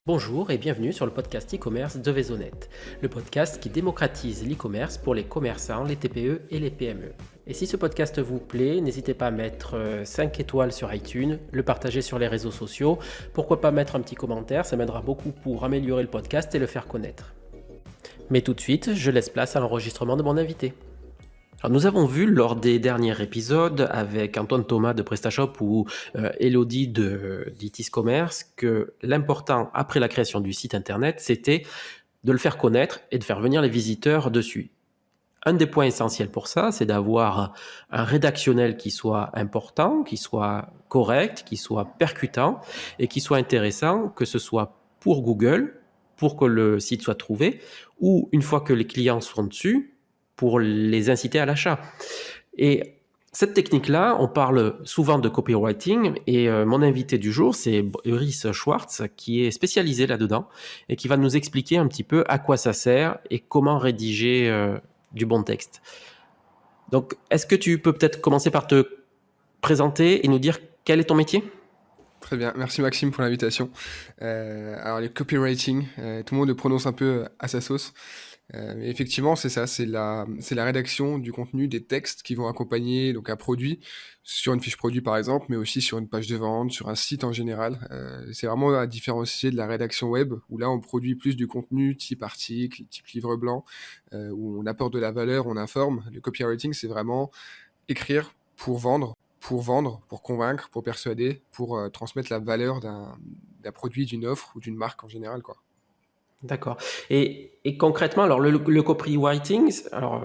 Bonjour et bienvenue sur le podcast e-commerce de Vaisonnet, le podcast qui démocratise l'e-commerce pour les commerçants, les TPE et les PME. Et si ce podcast vous plaît, n'hésitez pas à mettre 5 étoiles sur iTunes, le partager sur les réseaux sociaux, pourquoi pas mettre un petit commentaire, ça m'aidera beaucoup pour améliorer le podcast et le faire connaître. Mais tout de suite, je laisse place à l'enregistrement de mon invité. Alors nous avons vu lors des derniers épisodes avec Antoine Thomas de PrestaShop ou Elodie d'Itis Commerce que l'important après la création du site internet, c'était de le faire connaître et de faire venir les visiteurs dessus. Un des points essentiels pour ça, c'est d'avoir un rédactionnel qui soit important, qui soit correct, qui soit percutant et qui soit intéressant, que ce soit pour Google, pour que le site soit trouvé, ou une fois que les clients sont dessus, pour les inciter à l'achat. Et cette technique-là, on parle souvent de copywriting et mon invité du jour, c'est Boris Schwartz qui est spécialisé là-dedans et qui va nous expliquer un petit peu à quoi ça sert et comment rédiger du bon texte. Donc, est-ce que tu peux peut-être commencer par te présenter et nous dire quel est ton métier ? Très bien, merci Maxime pour l'invitation. Alors les copywriting, tout le monde le prononce un peu à sa sauce. Mais effectivement, c'est ça, c'est la rédaction du contenu des textes qui vont accompagner donc un produit sur une fiche produit par exemple, mais aussi sur une page de vente, sur un site en général. C'est vraiment à différencier de la rédaction web où là on produit plus du contenu type article, type livre blanc, où on apporte de la valeur, on informe. Le copywriting, c'est vraiment écrire pour vendre, pour convaincre, pour persuader, pour transmettre la valeur d'un produit, d'une offre ou d'une marque en général, quoi. D'accord. Et concrètement, alors le copywriting, alors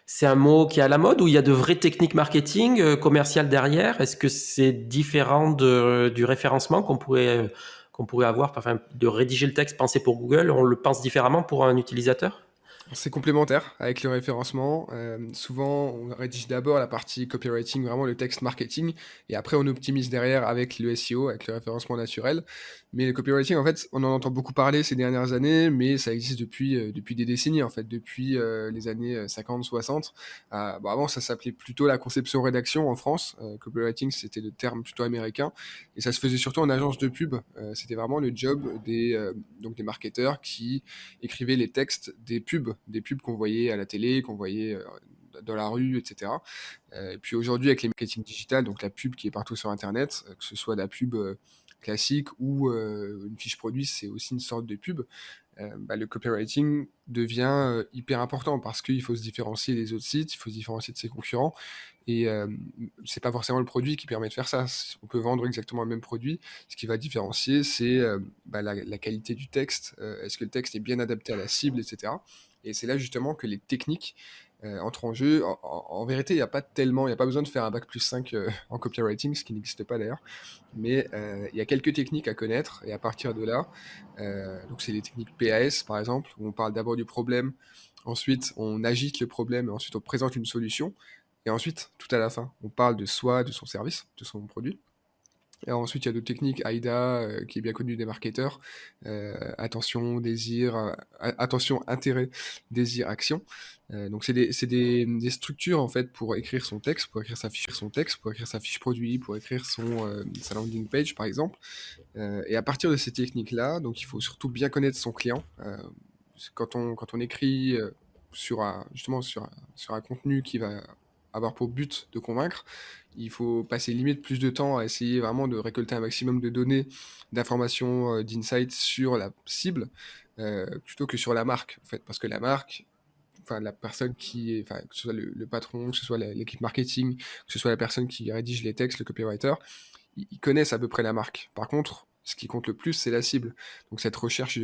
c'est un mot qui est à la mode ou il y a de vraies techniques marketing commerciales derrière? Est-ce que c'est différent du référencement qu'on pourrait avoir, enfin, de rédiger le texte pensé pour Google, on le pense différemment pour un utilisateur? C'est complémentaire avec le référencement. Souvent, on rédige d'abord la partie copywriting, vraiment le texte marketing, et après on optimise derrière avec le SEO, avec le référencement naturel. Mais le copywriting, en fait, on en entend beaucoup parler ces dernières années, mais ça existe depuis des décennies, en fait, depuis les années 50-60. Bon, avant, ça s'appelait plutôt la conception-rédaction en France. Copywriting, c'était le terme plutôt américain, et ça se faisait surtout en agence de pub. C'était vraiment le job donc des marketeurs qui écrivaient les textes des pubs qu'on voyait à la télé, qu'on voyait dans la rue, etc. Et puis aujourd'hui, avec les marketing digital, donc la pub qui est partout sur Internet, que ce soit la pub classique ou une fiche produit, c'est aussi une sorte de pub. Le copywriting devient hyper important parce qu'il faut se différencier des autres sites, il faut se différencier de ses concurrents. Et c'est pas forcément le produit qui permet de faire ça. On peut vendre exactement le même produit. Ce qui va différencier, c'est la qualité du texte. Est-ce que le texte est bien adapté à la cible, etc. Et c'est là justement que les techniques entrent en jeu. En vérité, il n'y a pas besoin de faire un bac plus 5 en copywriting, ce qui n'existe pas d'ailleurs. Mais il y a quelques techniques à connaître. Et à partir de là, donc c'est les techniques PAS par exemple, où on parle d'abord du problème. Ensuite, on agite le problème et ensuite on présente une solution. Et ensuite, tout à la fin, on parle de soi, de son service, de son produit. Et ensuite, il y a d'autres techniques, AIDA, qui est bien connu des marketeurs. Attention, désir, attention, intérêt, désir, action. Donc, c'est des structures, en fait, pour écrire son texte, pour écrire pour écrire sa fiche produit, pour écrire sa landing page, par exemple. Et à partir de ces techniques-là, donc, il faut surtout bien connaître son client. Quand on écrit justement sur un contenu qui va avoir pour but de convaincre, il faut passer limite plus de temps à essayer vraiment de récolter un maximum de données, d'informations, d'insights sur la cible, plutôt que sur la marque, en fait. Parce que la marque, enfin la personne enfin, que ce soit le patron, que ce soit l'équipe marketing, que ce soit la personne qui rédige les textes, le copywriter, ils connaissent à peu près la marque. Par contre, ce qui compte le plus, c'est la cible. Donc cette recherche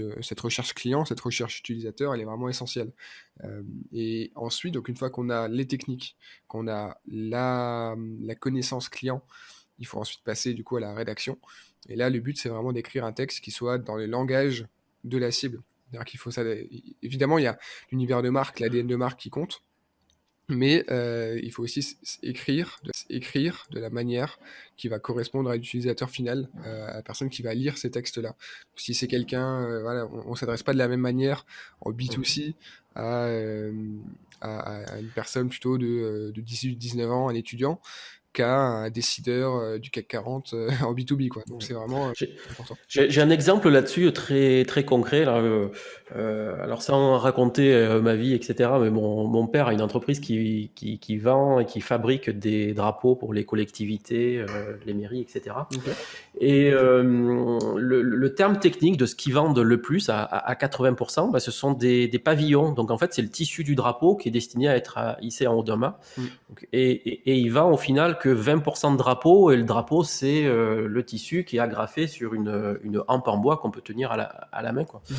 client, cette recherche utilisateur, elle est vraiment essentielle. Et ensuite, donc une fois qu'on a les techniques, qu'on a la connaissance client, il faut ensuite passer du coup à la rédaction. Et là, le but, c'est vraiment d'écrire un texte qui soit dans le langage de la cible. C'est-à-dire qu'il faut ça. Évidemment, il y a l'univers de marque, l'ADN de marque qui compte, mais il faut aussi écrire de la manière qui va correspondre à l'utilisateur final, à la personne qui va lire ces textes-là. Si c'est quelqu'un, voilà, on s'adresse pas de la même manière en B2C à une personne plutôt de 18-19 ans, un étudiant, qu'à un décideur du CAC 40 en B2B, quoi. Donc Ouais. c'est vraiment J'ai important. j'ai un exemple là-dessus très, très concret. Là, alors sans raconter ma vie, etc. Mais mon père a une entreprise qui vend et qui fabrique des drapeaux pour les collectivités, les mairies, etc. Ok. Et le terme technique de ce qu'ils vendent le plus à 80%, bah, ce sont des pavillons. Donc en fait, c'est le tissu du drapeau qui est destiné à être hissé en haut d'un mât. Mm. Donc, et il vend au final que 20% de drapeau, et le drapeau, c'est le tissu qui est agrafé sur une hampe en bois qu'on peut tenir à la main, quoi. Mhm.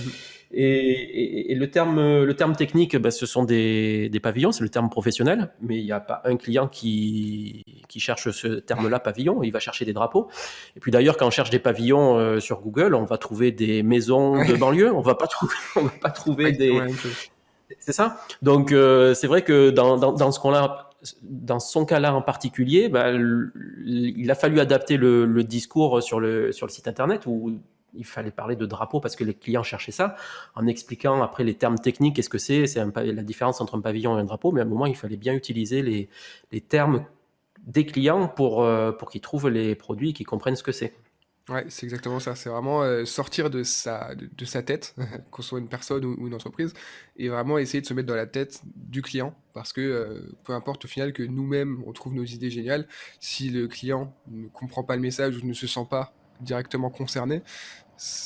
Et le terme technique, bah, ce sont des pavillons, c'est le terme professionnel, mais il n'y a pas un client qui cherche ce terme-là, pavillon, il va chercher des drapeaux. Et puis d'ailleurs, quand on cherche des pavillons sur Google, on va trouver des maisons de Ouais, banlieue, on va pas trouver exactement des... la même chose. C'est ça. Donc c'est vrai que dans son cas-là en particulier, bah, il a fallu adapter le discours sur le site internet où il fallait parler de drapeau parce que les clients cherchaient ça, en expliquant après les termes techniques, qu'est-ce que c'est la différence entre un pavillon et un drapeau, mais à un moment, il fallait bien utiliser les termes des clients pour qu'ils trouvent les produits et qu'ils comprennent ce que c'est. Ouais, c'est exactement ça. C'est vraiment sortir de sa tête, qu'on soit une personne ou une entreprise, et vraiment essayer de se mettre dans la tête du client. Parce que peu importe au final que nous-mêmes, on trouve nos idées géniales, si le client ne comprend pas le message ou ne se sent pas directement concerné,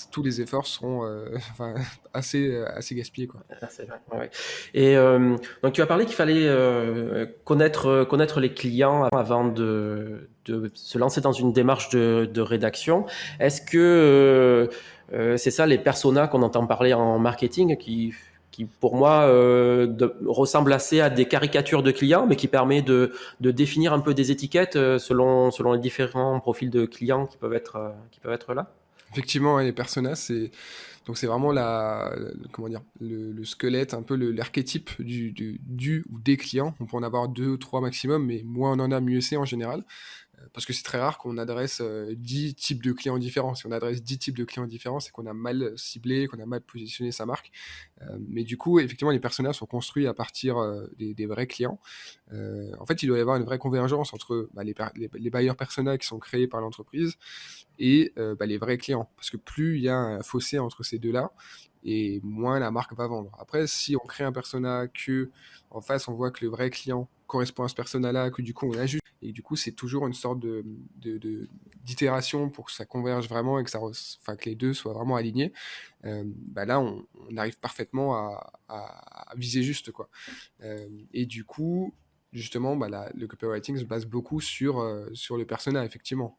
tous les efforts seront enfin, assez gaspillés, quoi. Ah, c'est vrai, ouais, ouais. Et donc tu as parlé qu'il fallait connaître les clients avant de se lancer dans une démarche de rédaction. Est-ce que c'est ça les personas qu'on entend parler en marketing qui pour moi ressemblent assez à des caricatures de clients, mais qui permet de définir un peu des étiquettes selon les différents profils de clients qui peuvent être là? Effectivement, ouais, les personas, c'est vraiment comment dire, le squelette, un peu l'archétype du ou des clients. On peut en avoir 2 ou 3 maximum, mais moins on en a, mieux c'est en général. Parce que c'est très rare qu'on adresse 10 types de clients différents. Si on adresse 10 types de clients différents, c'est qu'on a mal ciblé, qu'on a mal positionné sa marque. Mais du coup, effectivement, les personas sont construits à partir des vrais clients. En fait, il doit y avoir une vraie convergence entre les buyers personas qui sont créés par l'entreprise et les vrais clients. Parce que plus il y a un fossé entre ces deux-là, et moins la marque va vendre. Après, si on crée un persona que en face on voit que le vrai client correspond à ce persona-là, que du coup on ajuste, et du coup c'est toujours une sorte d'itération pour que ça converge vraiment et que enfin, que les deux soient vraiment alignés. Là on arrive parfaitement à viser juste, quoi. Et du coup, justement, le copywriting se base beaucoup sur le persona, effectivement.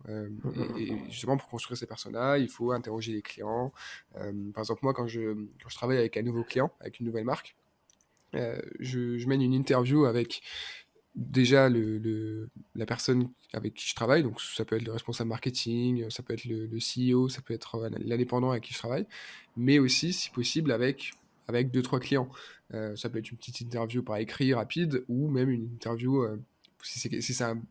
Et justement, pour construire ces personas, il faut interroger les clients. Par exemple, moi, quand je travaille avec un nouveau client, avec une nouvelle marque, je mène une interview avec déjà la personne avec qui je travaille. Donc, ça peut être le responsable marketing, ça peut être le CEO, ça peut être l'indépendant avec qui je travaille, mais aussi, si possible, avec deux, trois clients. Ça peut être une petite interview par écrit rapide ou même une interview, si c'est un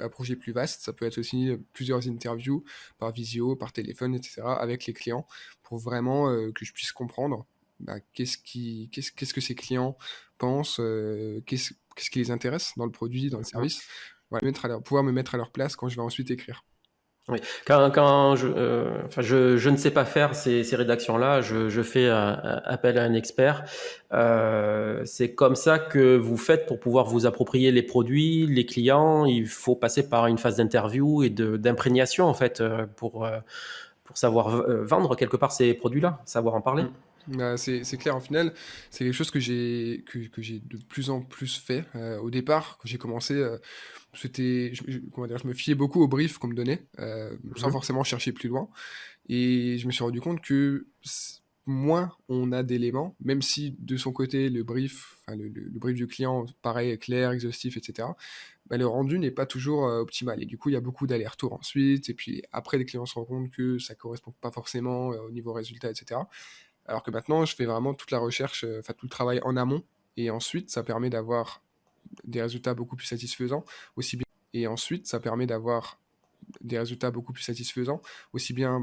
projet plus vaste, ça peut être aussi plusieurs interviews par visio, par téléphone, etc., avec les clients pour vraiment que je puisse comprendre qu'est-ce que ces clients pensent, qu'est-ce qui les intéresse dans le produit, dans le service. Voilà, pouvoir me mettre à leur place quand je vais ensuite écrire. Oui. Quand enfin, je ne sais pas faire ces rédactions-là, je fais appel à un expert. C'est comme ça que vous faites pour pouvoir vous approprier les produits, les clients. Il faut passer par une phase d'interview et d'imprégnation, en fait, pour savoir vendre quelque part ces produits-là, savoir en parler. Mm. C'est clair, en final, c'est quelque chose que j'ai de plus en plus fait. Au départ, quand j'ai commencé, comment dire, je me fiais beaucoup au brief qu'on me donnait, sans Mhm. forcément chercher plus loin. Et je me suis rendu compte que moins on a d'éléments, même si de son côté le brief, enfin, le brief du client paraît clair, exhaustif, etc., le rendu n'est pas toujours optimal. Et du coup, il y a beaucoup d'allers-retours ensuite. Et puis après, les clients se rendent compte que ça correspond pas forcément au niveau résultat, etc. Alors que maintenant, je fais vraiment toute la recherche, enfin tout le travail en amont. Et ensuite, ça permet d'avoir des résultats beaucoup plus satisfaisants, aussi bien. Et ensuite, ça permet d'avoir des résultats beaucoup plus satisfaisants, aussi bien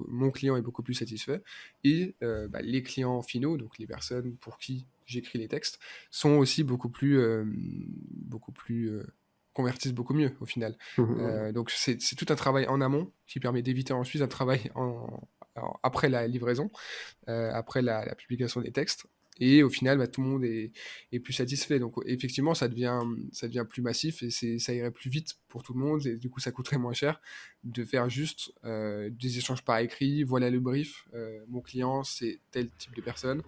mon client est beaucoup plus satisfait, et les clients finaux, donc les personnes pour qui j'écris les textes, sont aussi beaucoup plus convertissent beaucoup mieux au final. Mhm. Donc c'est tout un travail en amont qui permet d'éviter ensuite un travail après la livraison, après la publication des textes et au final, bah, tout le monde est plus satisfait. Donc effectivement, ça devient plus massif et ça irait plus vite pour tout le monde et du coup, ça coûterait moins cher de faire juste, des échanges par écrit. Voilà le brief, mon client, c'est tel type de personne.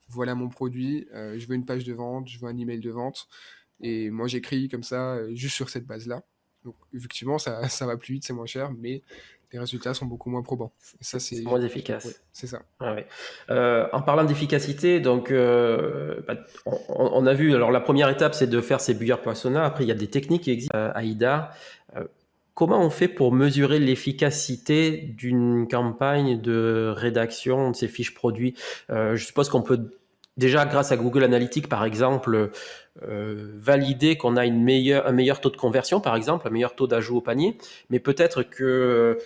Voilà mon produit, je veux une page de vente, je veux un email de vente et moi j'écris comme ça, juste sur cette base-là. Donc effectivement, ça va plus vite, c'est moins cher, mais les résultats sont beaucoup moins probants et ça, C'est c'est moins oui, efficace. c'est ça. Ah ouais. En parlant d'efficacité, donc bah, on a vu, alors la première étape c'est de faire ces buyer persona, après il y a des techniques qui existent, AIDA. Euh, Comment on fait pour mesurer l'efficacité d'une campagne de rédaction de ces fiches produits? Je suppose qu'on peut déjà, grâce à Google Analytics par exemple, valider qu'on a un meilleur taux de conversion par exemple, un meilleur taux d'ajout au panier, mais peut-être que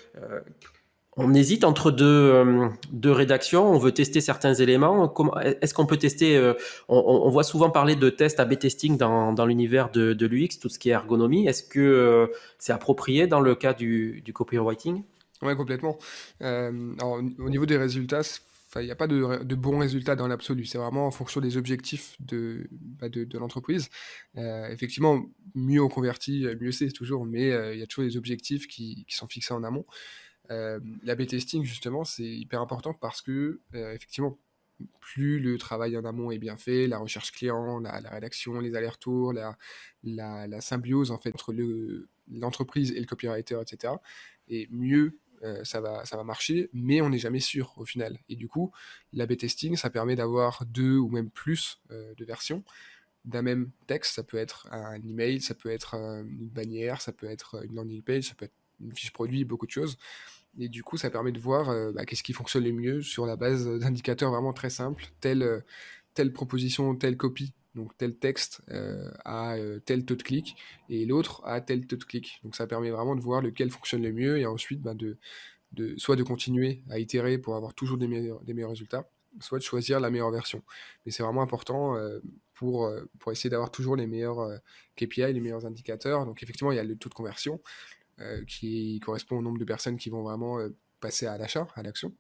on hésite entre deux rédactions, on veut tester certains éléments. Est-ce qu'on peut tester on voit souvent parler de tests A/B testing dans l'univers de l'UX, tout ce qui est ergonomie. Est-ce que c'est approprié dans le cas du copywriting? Ouais, complètement. Alors au niveau des résultats, enfin, il y a pas de bons résultats dans l'absolu. C'est vraiment en fonction des objectifs de l'entreprise. Effectivement, mieux on convertit, mieux c'est toujours, mais il y a toujours des objectifs qui sont fixés en amont. L'A/B testing justement, c'est hyper important parce que, effectivement, plus le travail en amont est bien fait, la recherche client, la rédaction, les allers-retours, la symbiose en fait entre l'entreprise et le copywriter et cetera et mieux, ça va marcher, mais on n'est jamais sûr au final et du coup, l'A/B testing, ça permet d'avoir 2 ou même plus, de versions d'un même texte. Ça peut être un email, ça peut être, une bannière, ça peut être, une landing page, ça peut être une fiche produit, beaucoup de choses et du coup, ça permet de voir, bah, qu'est-ce qui fonctionne le mieux sur la base, d'indicateurs vraiment très simples. Telle proposition, telle copie, donc tel texte, a, tel taux de clic et l'autre a tel taux de clic. Donc ça permet vraiment de voir lequel fonctionne le mieux et ensuite, ben, soit de continuer à itérer pour avoir toujours des meilleurs résultats, soit de choisir la meilleure version. Mais c'est vraiment important, pour essayer d'avoir toujours les meilleurs, KPI, les meilleurs indicateurs. Donc effectivement, il y a le taux de conversion, qui correspond au nombre de personnes qui vont vraiment, passer à l'achat, à l'action.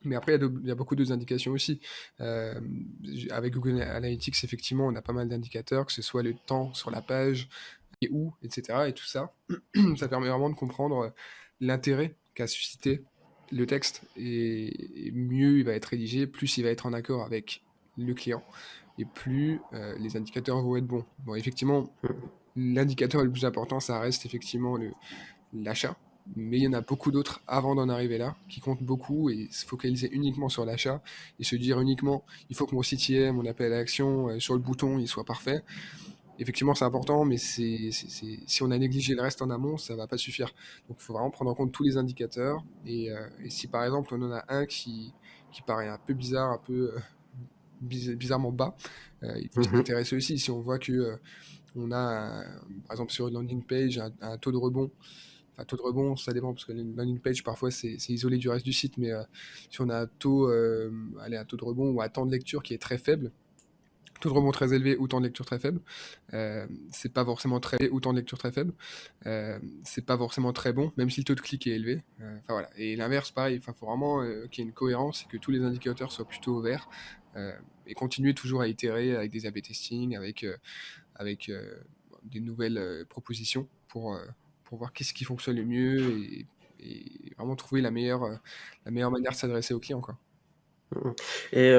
Mais après, il y a beaucoup d'autres indications aussi. Avec Google Analytics, effectivement, on a pas mal d'indicateurs, que ce soit le temps sur la page, et où, etc. Et tout ça, ça permet vraiment de comprendre l'intérêt qu'a suscité le texte. Et mieux il va être rédigé, plus il va être en accord avec le client, et plus les indicateurs vont être bons. Bon, effectivement, l'indicateur le plus important, ça reste effectivement l'achat. Mais il y en a beaucoup d'autres avant d'en arriver là, qui comptent beaucoup et se focaliser uniquement sur l'achat et se dire uniquement il faut que mon site IM, mon appel à l'action, sur le bouton, il soit parfait. Effectivement, c'est important, mais si on a négligé le reste en amont, ça va pas suffire. Donc, il faut vraiment prendre en compte tous les indicateurs. Et si par exemple, on en a un qui paraît un peu bizarre, un peu bizarrement bas, il faut s'y Mhm. intéresser aussi. Si on voit que on a, par exemple, sur une landing page, un taux de rebond. Enfin, taux de rebond, ça dépend, parce que une landing page, parfois, c'est isolé du reste du site. Mais si on a allez, un taux de rebond ou un temps de lecture qui est très faible, taux de rebond très élevé ou temps de lecture très faible, c'est pas forcément très ou temps de lecture très faible, c'est pas forcément très bon, même si le taux de clic est élevé. Enfin voilà. Et l'inverse, pareil, il faut vraiment qu'il y ait une cohérence et que tous les indicateurs soient plutôt verts. euh, et continuer toujours à itérer avec des A/B testing, avec des nouvelles propositions pour voir qu'est-ce qui fonctionne le mieux et vraiment trouver la meilleure manière de s'adresser au client, quoi. Et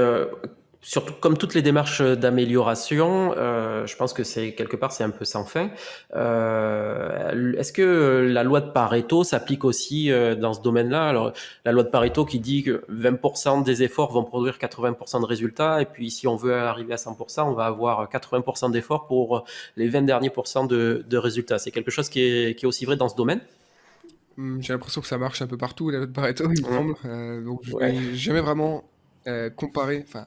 surtout, comme toutes les démarches d'amélioration, je pense que c'est quelque part c'est un peu sans fin. Est-ce que la loi de Pareto s'applique aussi dans ce domaine-là? Alors, la loi de Pareto qui dit que 20% des efforts vont produire 80% de résultats, et puis si on veut arriver à 100%, on va avoir 80% d'efforts pour les 20 derniers pourcents de résultats. C'est quelque chose qui est aussi vrai dans ce domaine? J'ai l'impression que ça marche un peu partout, la loi de Pareto, il me Mm. semble. Donc je Ouais. n'ai jamais vraiment comparé, enfin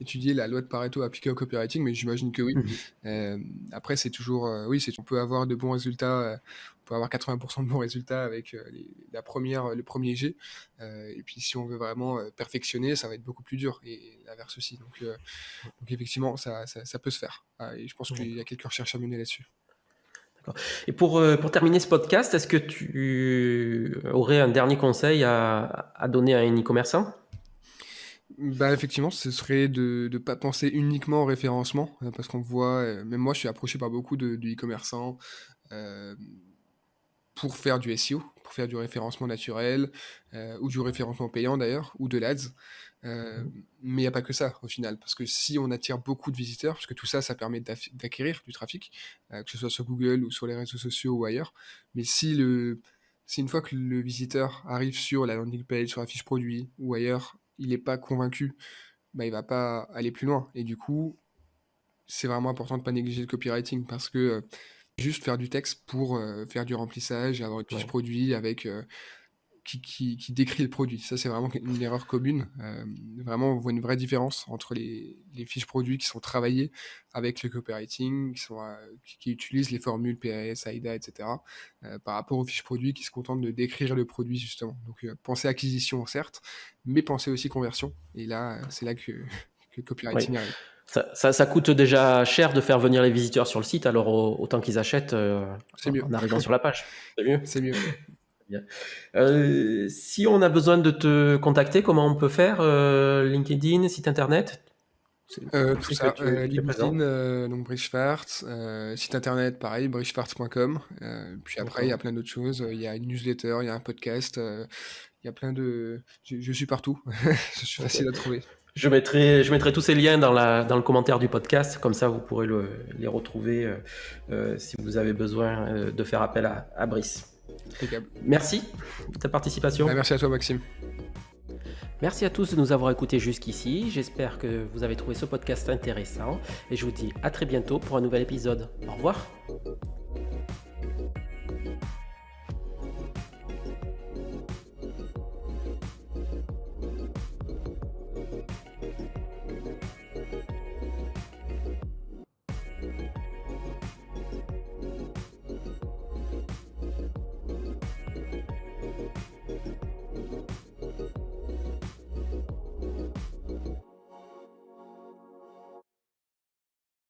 étudié la loi de Pareto appliquée au copywriting, mais j'imagine que oui. Mhm. Après, c'est toujours, oui, on peut avoir de bons résultats, on peut avoir 80% de bons résultats avec le premier G. Et puis si on veut vraiment perfectionner, ça va être beaucoup plus dur, et l'inverse aussi. Donc effectivement, ça peut se faire. Et je pense qu'il y a quelques recherches à mener là-dessus. Et pour terminer ce podcast, est-ce que tu aurais un dernier conseil à donner à un e-commerçant? Bah, effectivement, ce serait de ne pas penser uniquement au référencement, parce qu'on voit, même moi, je suis approché par beaucoup de e-commerçants, hem, pour faire du SEO, pour faire du référencement naturel, ou du référencement payant d'ailleurs, ou de l'Ads. Mhm. Mais il y a pas que ça, au final, parce que si on attire beaucoup de visiteurs, parce que tout ça, ça permet d'acquérir du trafic, que ce soit sur Google ou sur les réseaux sociaux ou ailleurs. Mais si une fois que le visiteur arrive sur la landing page, sur la fiche produit ou ailleurs, il est pas convaincu, bah, il va pas aller plus loin et du coup, c'est vraiment important de pas négliger le copywriting parce que, juste faire du texte pour, faire du remplissage et avoir une fiche Ouais. produit avec, qui décrit le produit. Ça, c'est vraiment une erreur commune. Vraiment, on voit une vraie différence entre les fiches produits qui sont travaillées avec le copywriting, qui utilisent les formules PAS, AIDA, et cetera, par rapport aux fiches produits qui se contentent de décrire le produit justement. Donc, pensez acquisition certes, mais pensez aussi conversion et là, c'est là que que le Oui. copywriting arrive. Ça coûte déjà cher de faire venir les visiteurs sur le site, alors autant qu'ils achètent C'est mieux, en arrivant sur la page. C'est mieux. c'est mieux. Bien. Si on a besoin de te contacter, comment on peut faire? LinkedIn, site internet? Je Tout sais que ça, tu es présent. LinkedIn, donc Brichevartz, site internet pareil, brichevartz.com, puis après il y a D'accord. plein d'autres choses, il y a une newsletter, il y a un podcast, il y a plein de je suis partout, je suis Ok. facile à trouver. Je mettrai tous ces liens dans le commentaire du podcast, comme ça vous pourrez les retrouver si vous avez besoin de faire appel à Brice. Impeccable. Merci de ta Bah, participation. merci à toi Maxime. Merci à tous de nous avoir écoutés jusqu'ici. J'espère que vous avez trouvé ce podcast intéressant et je vous dis à très bientôt pour un nouvel épisode. Au revoir.